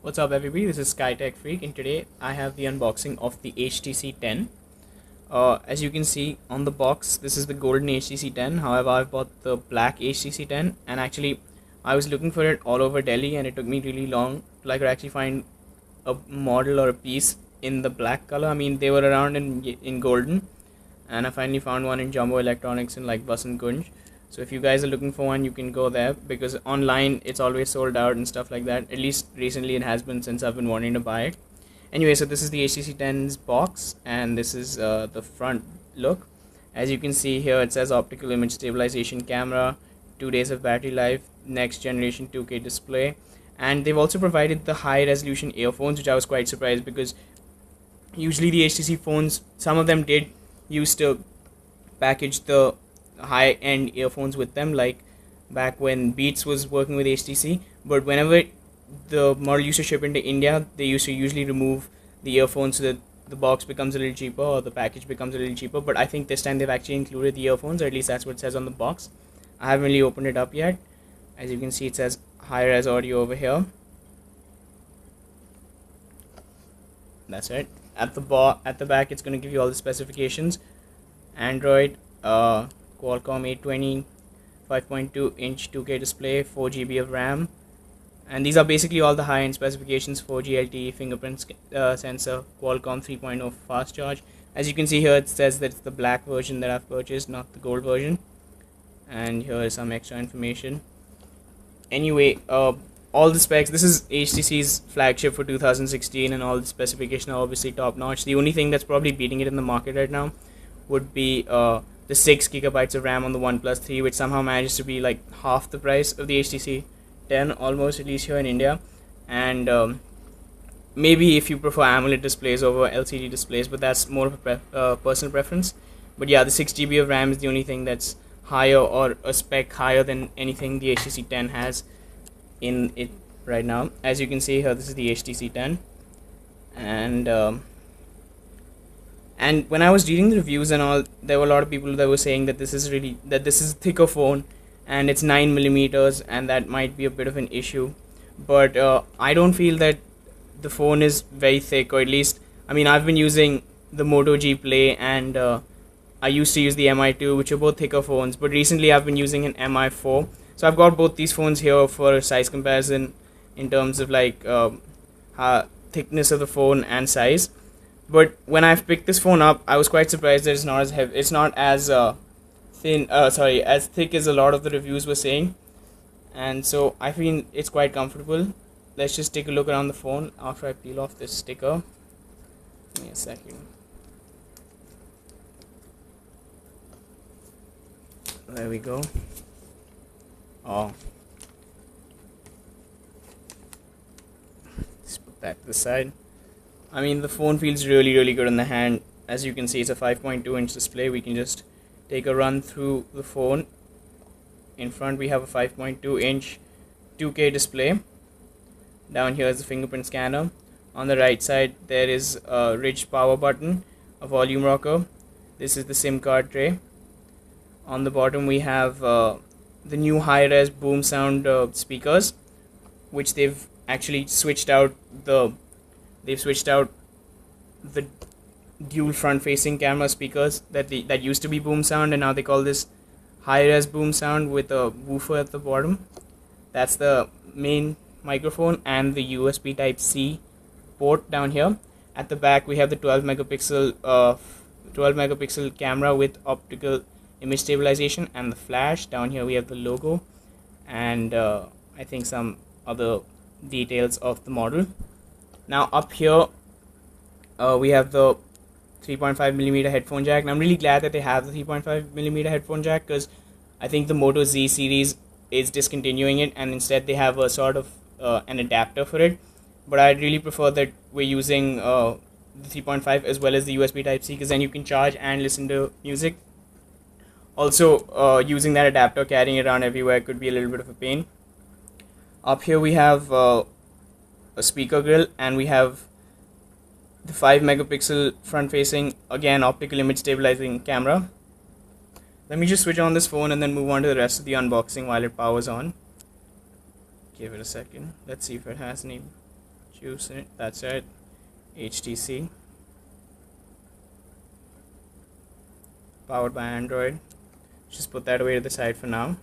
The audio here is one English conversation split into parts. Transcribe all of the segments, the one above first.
What's up everybody, this is SkyTech Freak and today I have the unboxing of the HTC 10. As you can see on the box, this is the golden HTC 10. However, I've bought the black HTC 10 and actually I was looking for it all over Delhi and it took me really long to actually find a model or a piece in the black color. I mean, they were around in golden and I finally found one in Jumbo Electronics in Basant Kunj. So if you guys are looking for one, you can go there because online it's always sold out and stuff like that. At least recently it has been since I've been wanting to buy it. Anyway, so this is the HTC 10's box and this is the front look. As you can see here, it says optical image stabilization camera, 2 days of battery life, next generation 2K display, and they've also provided the high resolution earphones, which I was quite surprised because usually the HTC phones, some of them did used to package the high-end earphones with them, like back when Beats was working with HTC, but whenever the model used to ship into India, they used to usually remove the earphones so that the box becomes a little cheaper or the package becomes a little cheaper. But I think this time they've actually included the earphones, or at least that's what it says on the box. I haven't really opened it up yet. As you can see, it says high-res audio over here. That's it. At the back, it's going to give you all the specifications. Android, Qualcomm 820, 5.2-inch 2K display, 4 GB of RAM, and these are basically all the high-end specifications: 4G LTE, fingerprint sensor, Qualcomm 3.0 fast charge. As you can see here, it says that it's the black version that I've purchased, not the gold version. And here is some extra information. Anyway, all the specs. This is HTC's flagship for 2016, and all the specifications are obviously top-notch. The only thing that's probably beating it in the market right now would be the 6 GB of RAM on the OnePlus 3, which somehow manages to be like half the price of the HTC 10, almost, at least here in India. And maybe if you prefer AMOLED displays over LCD displays, but that's more of a personal preference. But yeah, the 6 GB of RAM is the only thing that's higher, or a spec higher than anything the HTC 10 has in it right now. As you can see here, this is the HTC 10, and when I was reading the reviews and all, there were a lot of people that were saying that this is a thicker phone and it's 9mm, and that might be a bit of an issue. But I don't feel that the phone is very thick, or at least, I mean, I've been using the Moto G Play and I used to use the Mi2, which are both thicker phones, but recently I've been using an Mi4. So I've got both these phones here for size comparison in terms of thickness of the phone and size. But when I've picked this phone up, I was quite surprised that it's not as heavy. It's not as as thick as a lot of the reviews were saying, and so I feel it's quite comfortable. Let's just take a look around the phone after I peel off this sticker. Give me a second. There we go. Oh, let's put that to the side. I mean, the phone feels really good in the hand. As you can see, it's a 5.2-inch display. We can just take a run through the phone. In front, we have a 5.2-inch 2K display. Down here is the fingerprint scanner. On the right side, there is a ridged power button, a volume rocker. This is the SIM card tray. On the bottom, we have the new high-res boom sound speakers, which they've actually switched out the dual front-facing camera speakers that used to be boom sound, and now they call this high-res boom sound with a woofer at the bottom. That's the main microphone and the USB Type-C port down here. At the back, we have the 12 megapixel camera with optical image stabilization and the flash. Down here, we have the logo and I think some other details of the model. Now up here, we have the 3.5mm headphone jack, and I'm really glad that they have the 3.5mm headphone jack, because I think the Moto Z series is discontinuing it, and instead they have a sort of an adapter for it. But I'd really prefer that we're using the 3.5 as well as the USB Type-C, because then you can charge and listen to music. Also, using that adapter, carrying it around everywhere could be a little bit of a pain. Up here we have a speaker grill, and we have the 5 megapixel front facing, again, optical image stabilizing camera. Let me just switch on this phone and then move on to the rest of the unboxing while it powers on. Give it a second. Let's see if it has any introduce it. That's it. HTC, powered by Android. Just put that away to the side for now.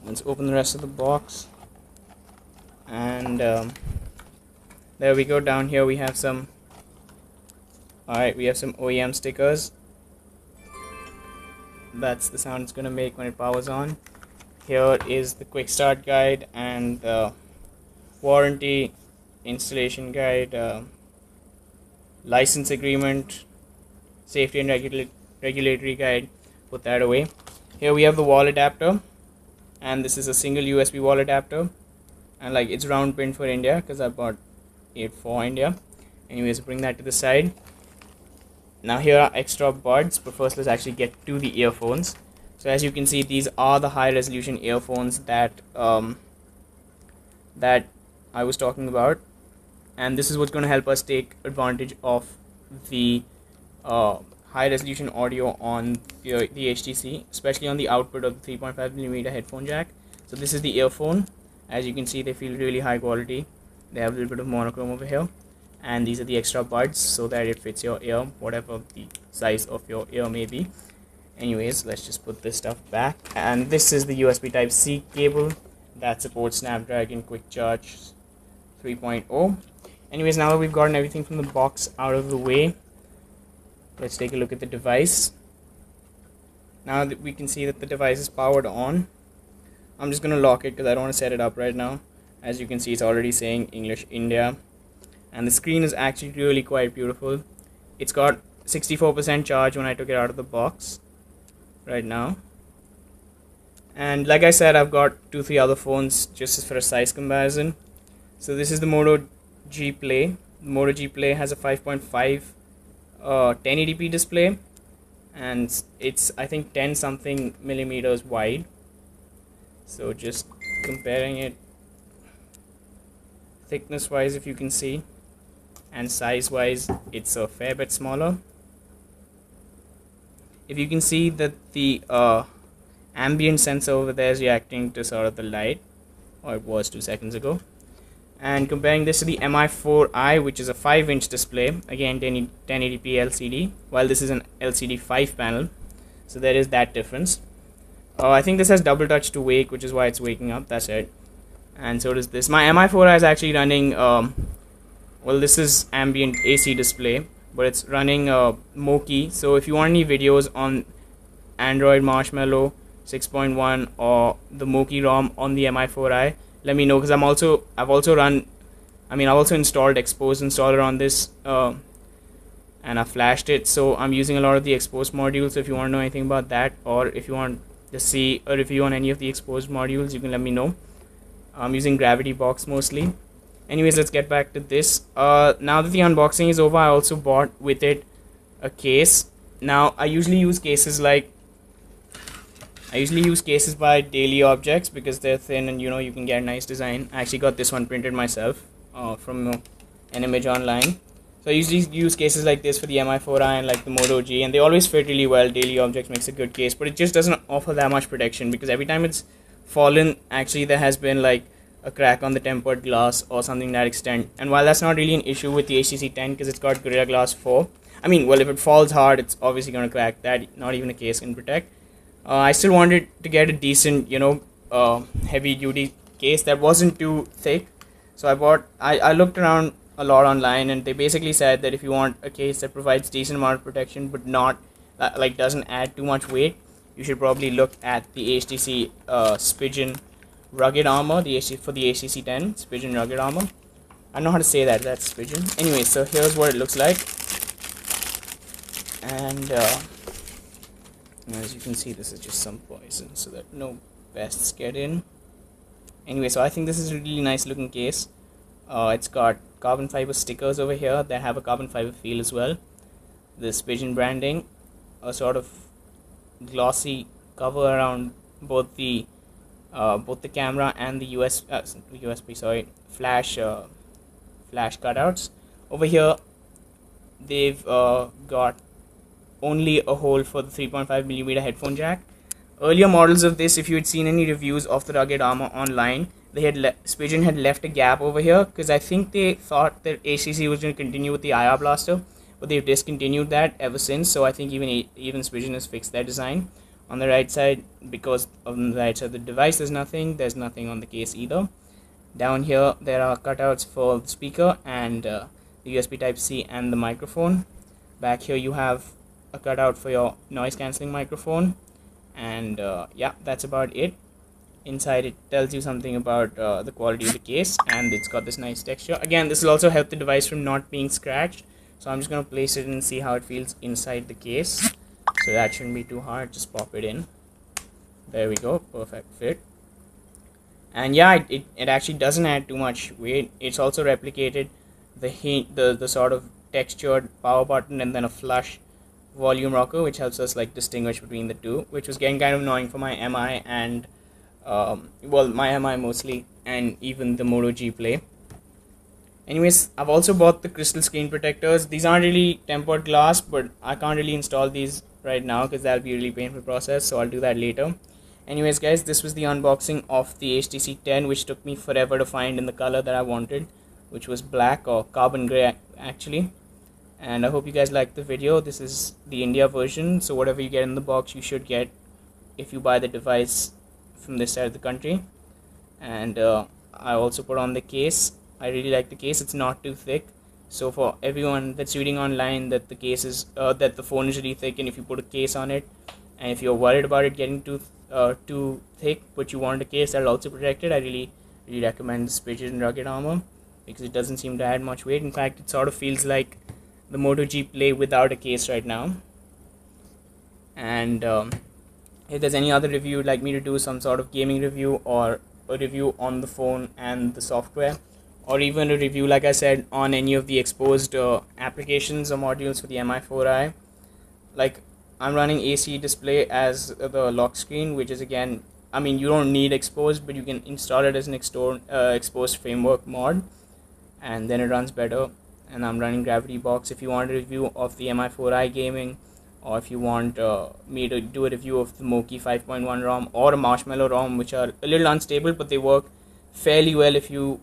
Let's open the rest of the box, and there we go. Down here we have some. Alright, we have some OEM stickers. That's the sound it's gonna make when it powers on. Here is the quick start guide and the warranty, installation guide, license agreement, safety and regulatory guide. Put that away. Here we have the wall adapter, and this is a single USB wall adapter, and like it's round pin for India because I bought it for India. Anyways, bring that to the side. Now here are extra buds, but first let's actually get to the earphones. So as you can see, these are the high resolution earphones that that I was talking about, and this is what's going to help us take advantage of the high resolution audio on the HTC, especially on the output of the 3.5mm headphone jack. So this is the earphone. As you can see, they feel really high quality. They have a little bit of monochrome over here, and these are the extra buds so that it fits your ear, whatever the size of your ear may be. Anyways, let's just put this stuff back, and this is the USB Type-C cable that supports Snapdragon Quick Charge 3.0. Anyways, now that we've gotten everything from the box out of the way, let's take a look at the device. Now that we can see that the device is powered on, I'm just gonna lock it because I don't want to set it up right now. As you can see, it's already saying English India, and the screen is actually really quite beautiful. It's got 64% charge when I took it out of the box right now, and like I said, I've got 2-3 other phones just for a size comparison. So this is the Moto G Play. The Moto G Play has a 5.5 1080p display, and it's I think 10 something millimeters wide. So just comparing it thickness wise, if you can see, and size wise, it's a fair bit smaller. If you can see that the ambient sensor over there is reacting to sort of the light, or it was 2 seconds ago. And comparing this to the Mi4i, which is a 5-inch display, again 1080p LCD, while this is an LCD 5 panel, so there is that difference. I think this has double touch to wake, which is why it's waking up. That's it. And so does this. My Mi4i is actually running well, this is ambient AC display, but it's running Moki. So if you want any videos on Android Marshmallow 6.1 or the Moki ROM on the Mi4i, let me know, because I've also installed Expose installer on this, and I flashed it. So I'm using a lot of the Expose modules. So if you want to know anything about that, or if you want to see a review on any of the Exposed modules, you can let me know. I'm using Gravity Box mostly. Anyways, let's get back to this. Now that the unboxing is over, I also bought with it a case. Now I usually use cases by Daily Objects because they're thin and you can get a nice design. I actually got this one printed myself from an image online. So I usually use cases like this for the Mi4i and like the Moto G, and they always fit really well. Daily Objects makes a good case, but it just doesn't offer that much protection because every time it's fallen, actually there has been like a crack on the tempered glass or something to that extent. And while that's not really an issue with the HTC 10 because it's got Gorilla Glass 4, I mean, well, if it falls hard, it's obviously going to crack. That not even a case can protect. I still wanted to get a decent, heavy duty case that wasn't too thick. So I looked around a lot online, and they basically said that if you want a case that provides decent amount of protection but not doesn't add too much weight, you should probably look at the HTC Spigen Rugged Armor, for the HTC 10, Spigen Rugged Armor. I don't know how to say that. That's Spigen. Anyway, so here's what it looks like, and as you can see, this is just some poison so that no pests get in. Anyway, so I think this is a really nice looking case. It's got carbon fiber stickers over here that have a carbon fiber feel as well. The Spigen branding, a sort of glossy cover around both the camera and the flash cutouts. Over here, they've got only a hole for the 3.5mm headphone jack. Earlier models of this, if you had seen any reviews of the Rugged Armor online, Spigen had left a gap over here because I think they thought that HTC was going to continue with the IR blaster, but they've discontinued that ever since. So I think even Spigen has fixed their design. On the right side, because on the right side of the device there's nothing on the case either. Down here there are cutouts for the speaker and the USB Type-C and the microphone. Back here you have a cutout for your noise cancelling microphone, and yeah, that's about it. Inside it tells you something about the quality of the case, and it's got this nice texture. Again, this will also help the device from not being scratched, so I'm just going to place it and see how it feels inside the case. So that shouldn't be too hard, just pop it in. There we go, perfect fit. And yeah, it actually doesn't add too much weight. It's also replicated the sort of textured power button and then a flush volume rocker, which helps us like distinguish between the two, which was getting kind of annoying for my MI and well, my MI mostly, and even the Moto G Play. Anyways, I've also bought the crystal screen protectors. These aren't really tempered glass, but I can't really install these right now because that'll be a really painful process, so I'll do that later. Anyways guys, this was the unboxing of the HTC 10, which took me forever to find in the color that I wanted, which was black or carbon gray actually. And I hope you guys liked the video. This is the India version, so whatever you get in the box you should get if you buy the device from this side of the country. And I also put on the case. I really like the case. It's not too thick, so for everyone that's reading online that the case is that the phone is really thick, and if you put a case on it and if you're worried about it getting too thick but you want a case that'll also protect it, I really recommend the Spigen Rugged Armor because it doesn't seem to add much weight. In fact, it sort of feels like the Moto G Play without a case right now. And if there's any other review you'd like me to do, some sort of gaming review or a review on the phone and the software, or even a review like I said on any of the exposed applications or modules for the MI4i, like I'm running AC display as the lock screen, which is, again, I mean, you don't need exposed, but you can install it as an exposed framework mod, and then it runs better. And I'm running Gravity Box. If you want a review of the MI4i gaming, or if you want me to do a review of the Moki 5.1 ROM or a Marshmallow ROM, which are a little unstable, but they work fairly well if you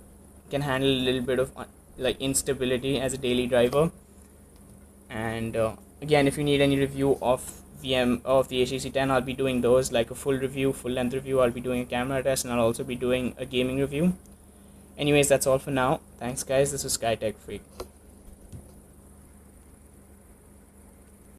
can handle a little bit of like instability as a daily driver. And again, if you need any review of the HTC 10, I'll be doing those, like a full length review. I'll be doing a camera test, and I'll also be doing a gaming review. Anyways, that's all for now. Thanks guys, this was SkyTech Freak.